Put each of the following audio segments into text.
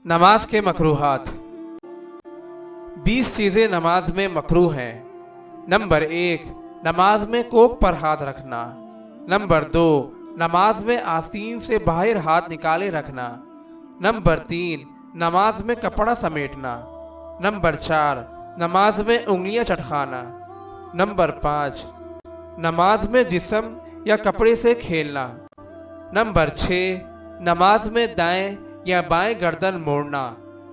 नमाज के मकरूहात। 20 चीज़ें नमाज में मकरूह हैं। नंबर 1, नमाज में कोक पर हाथ रखना। नंबर 2, नमाज में आस्तीन से बाहर हाथ निकाले रखना। नंबर 3, नमाज में कपड़ा समेटना। नंबर 4, नमाज में उंगलियां चटखाना। नंबर 5, नमाज में जिस्म या कपड़े से खेलना। नंबर 6, नमाज में दाएं या बाएं गर्दन मोड़ना।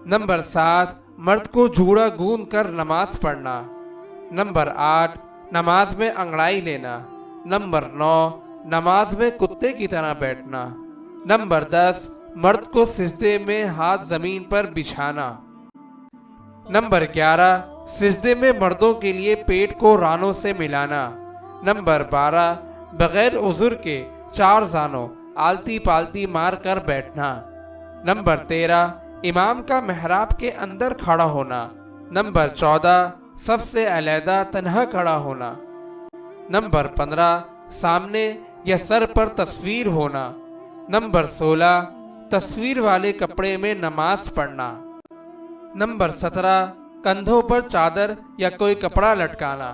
नंबर 7, मर्द को जूड़ा गूंद कर नमाज पढ़ना। नंबर 8, नमाज में अंगड़ाई लेना। नंबर 9, नमाज में कुत्ते की तरह बैठना। नंबर 10, मर्द को सिजदे में हाथ जमीन पर बिछाना। नंबर 11, सिजदे में मर्दों के लिए पेट को रानों से मिलाना। नंबर 12, बगैर उज़ुर के 4 जानों आलती पालती मार कर बैठना। नंबर 13, इमाम का मेहराब के अंदर खड़ा होना। नंबर 14, सबसे अलहदा तन्हा खड़ा होना। नंबर 15, सामने या सर पर तस्वीर होना। नंबर 16, तस्वीर वाले कपड़े में नमाज पढ़ना। नंबर 17, कंधों पर चादर या कोई कपड़ा लटकाना।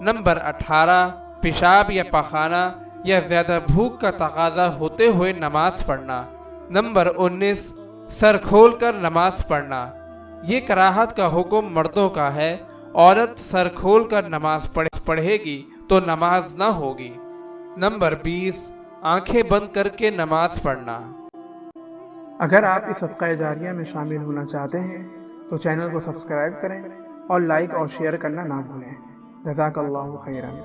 नंबर 18, पेशाब या पखाना या ज्यादा भूख का तकाजा होते हुए नमाज पढ़ना। नंबर 19, सर खोल कर नमाज पढ़ना। ये कराहत का हुक्म मर्दों का है। औरत सर खोल कर नमाज पढ़ेगी तो नमाज न होगी। नंबर 20, आंखें बंद करके नमाज पढ़ना। अगर आप इस सदक़ा जारिया में शामिल होना चाहते हैं तो चैनल को सब्सक्राइब करें और लाइक और शेयर करना ना भूलें। जज़ाकल्लाहु खैरन।